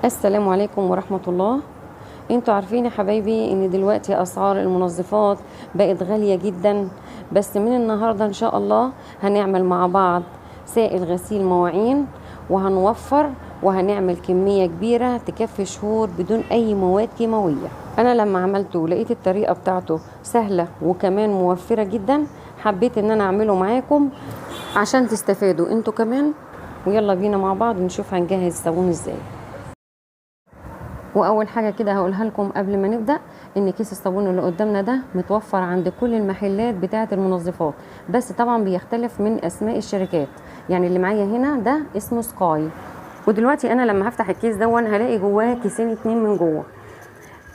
السلام عليكم ورحمة الله. انتوا عارفين يا حبايبي ان دلوقتي اسعار المنظفات بقت غالية جدا. بس من النهاردة ان شاء الله هنعمل مع بعض سائل غسيل مواعين، وهنوفر وهنعمل كمية كبيرة تكفي شهور بدون اي مواد كيماوية. انا لما عملته لقيت الطريقة بتاعته سهلة وكمان موفرة جدا، حبيت ان انا اعمله معاكم عشان تستفادوا انتوا كمان. ويلا بينا مع بعض نشوف هنجهز الصابون ازاي. واول حاجه كده هقولها لكم قبل ما نبدا، ان كيس الصابون اللي قدامنا ده متوفر عند كل المحلات بتاعه المنظفات، بس طبعا بيختلف من اسماء الشركات. يعني اللي معايا هنا ده اسمه سكاي. ودلوقتي انا لما هفتح الكيس دون هلاقي جواه كيسين اتنين من جوه.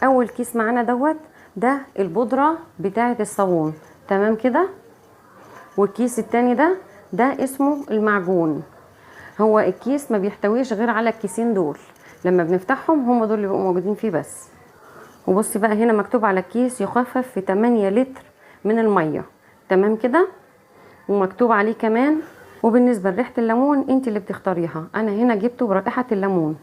اول كيس معانا ده البودره بتاعه الصابون، تمام كده. والكيس التاني ده اسمه المعجون. هو الكيس ما بيحتويش غير على الكيسين دول، لما بنفتحهم هم دول اللي بيبقوا موجودين فيه بس. وبصي بقى هنا مكتوب على الكيس يخفف في 8 لتر من المية، تمام كده. ومكتوب عليه كمان. وبالنسبة لريحة الليمون انت اللي بتختاريها، انا هنا جبته برائحة الليمون.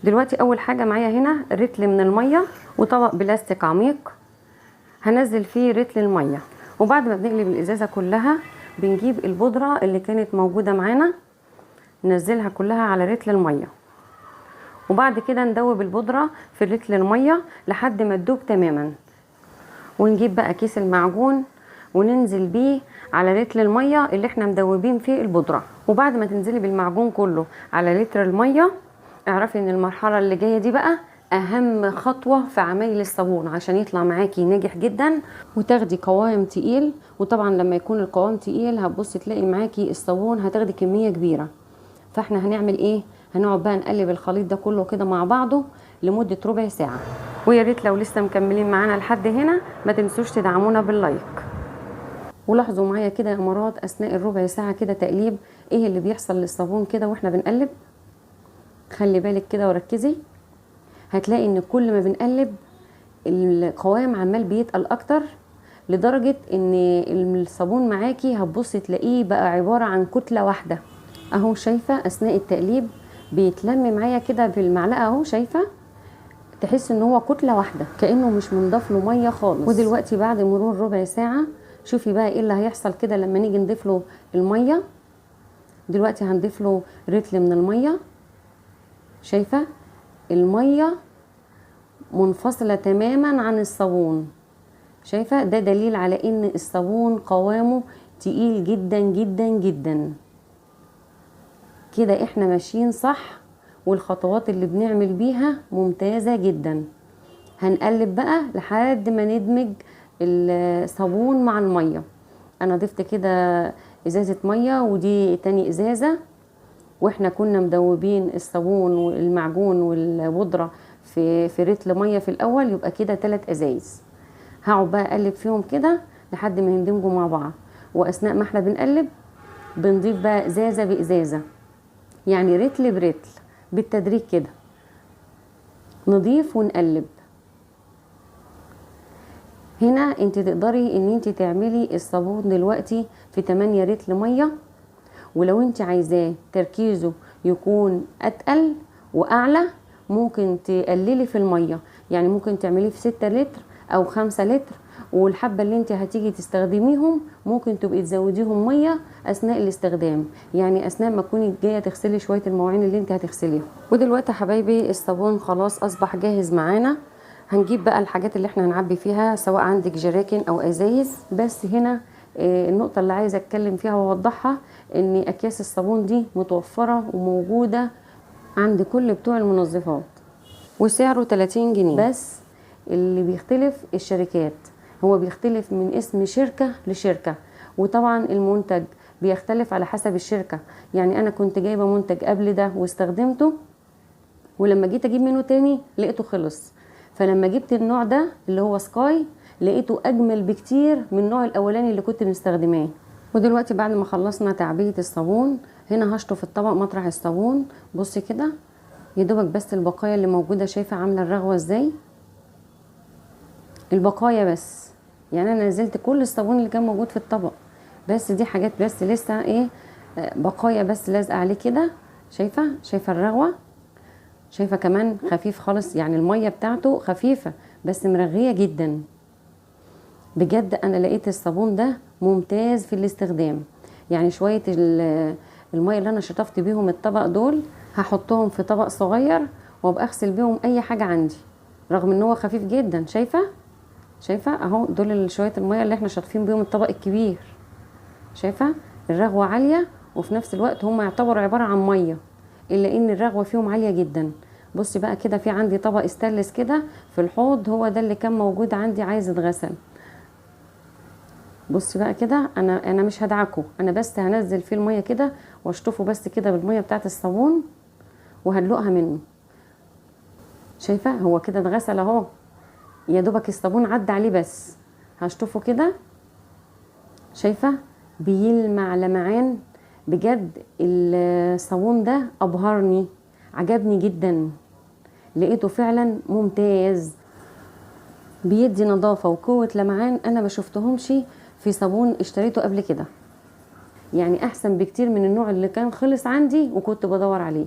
دلوقتي اول حاجة معايا هنا رتل من المية وطبق بلاستيك عميق، هنزل فيه رتل المية. وبعد ما بنقلب الازازة كلها بنجيب البودرة اللي كانت موجودة معانا، ننزلها كلها على رتل المية. وبعد كده ندوب البودرة في رتل المية لحد ما تدوب تماما. ونجيب بقى كيس المعجون وننزل بيه على لتر المية اللي احنا مدوبين فيه البودرة. وبعد ما تنزلي بالمعجون كله على لتر المية، اعرفي ان المرحلة اللي جاية دي بقى اهم خطوة في عمايل الصابون عشان يطلع معاكي ناجح جدا وتاخدي قوام تقيل. وطبعا لما يكون القوام تقيل هتبصي تلاقي معاكي الصابون هتاخدي كمية كبيرة. فاحنا هنعمل ايه؟ هنقعد بقى نقلب الخليط ده كله كده مع بعضه لمدة ربع ساعة. ويا ريت لو لسه مكملين معانا لحد هنا ما تنسوش تدعمونا باللايك. ولاحظوا معايا كده يا امارات اثناء الربع ساعة كده تقليب ايه اللي بيحصل للصابون كده واحنا بنقلب. خلي بالك كده وركزي، هتلاقي ان كل ما بنقلب القوام عمال بيتقل اكتر، لدرجة ان الصابون معاكي هتبصي تلاقيه بقى عبارة عن كتلة واحدة. اهو شايفة اثناء التقليب بيتلم معايا كده بالمعلقة، اهو شايفة تحس ان هو كتلة واحدة كأنه مش منضاف له مية خالص. ودلوقتي بعد مرور ربع ساعة شوفي بقى ايه اللي هيحصل كده لما نيجي نضيف له المية. دلوقتي هنضيف له رتل من المية، شايفة المية منفصلة تماما عن الصابون. شايفة ده دليل على ان الصابون قوامه تقيل جدا جدا جدا. كده احنا ماشيين صح، والخطوات اللي بنعمل بيها ممتازة جدا. هنقلب بقى لحد ما ندمج الصابون مع المية. انا ضفت كده ازازة مية ودي تاني ازازة، واحنا كنا مدوبين الصابون والمعجون والبودرة في رتل مية في الاول، يبقى كده 3 ازايز. هقعد بقى اقلب فيهم كده لحد ما يندمجوا مع بعض. واثناء ما احنا بنقلب بنضيف بقى ازازة بازازة، يعني رتل برتل بالتدريج كده نضيف ونقلب. هنا انت تقدري ان انت تعملي الصابون دلوقتي في 8 رتل مية، ولو انت عايزاه تركيزه يكون اتقل واعلى ممكن تقللي في المية، يعني ممكن تعمليه في 6 لتر او 5 لتر. والحبة اللي انت هتيجي تستخدميهم ممكن تبقي تزوديهم مية اثناء الاستخدام، يعني اثناء ما تكوني جاية تغسلي شوية المواعين اللي انت هتغسليهم. ودلوقتي يا حبايبي الصابون خلاص اصبح جاهز معانا. هنجيب بقى الحاجات اللي احنا هنعبي فيها، سواء عندك جراكن او ازايز. بس هنا النقطة اللي عايزة اتكلم فيها واوضحها، ان اكياس الصابون دي متوفرة وموجودة عند كل بتوع المنظفات، وسعره 30 جنيه بس. اللي بيختلف الشركات، هو بيختلف من اسم شركة لشركة، وطبعا المنتج بيختلف على حسب الشركة. يعني انا كنت جايبة منتج قبل ده واستخدمته، ولما جيت اجيب منه تاني لقيته خلص. فلما جبت النوع ده اللي هو سكاي لقيته اجمل بكتير من النوع الاولاني اللي كنت مستخدماه. ودلوقتي بعد ما خلصنا تعبية الصابون، هنا هشطف الطبق مطرح الصابون. بصي كده يدوبك بس البقايا اللي موجودة، شايفة عاملة الرغوة ازاي؟ البقايا بس، يعني انا نزلت كل الصابون اللي كان موجود في الطبق، بس دي حاجات بس لسه ايه، بقايا بس لازقة عليه كده. شايفة الرغوة؟ شايفه كمان خفيف خالص، يعني الميه بتاعته خفيفه بس مرغيه جدا. بجد انا لقيت الصابون ده ممتاز في الاستخدام. يعني شويه الميه اللي انا شطفت بيهم الطبق دول هحطهم في طبق صغير وابقى اغسل بيهم اي حاجه عندي، رغم ان هو خفيف جدا. شايفه اهو دول شويه الميه اللي احنا شاطفين بيهم الطبق الكبير. شايفه الرغوه عاليه وفي نفس الوقت هم يعتبروا عباره عن ميه، الا ان الرغوه فيهم عاليه جدا. بصي بقى كده، في عندي طبق استانلس كده في الحوض، هو ده اللي كان موجود عندي عايز يتغسل. بصي بقى كده، انا مش هدعكه، انا بس هنزل فيه الميه كده واشطفه بس كده بالميه بتاعه الصابون وهدلقها منه. شايفه هو كده اتغسل اهو، يا دوبك الصابون عدى عليه بس. هشطفه كده. شايفه بيلمع لمعان. بجد الصابون ده ابهرني، عجبني جدا، لقيته فعلا ممتاز، بيدي نظافه وقوه لمعان انا ما شفتهمش في صابون اشتريته قبل كده. يعني احسن بكتير من النوع اللي كان خلص عندي وكنت بدور عليه.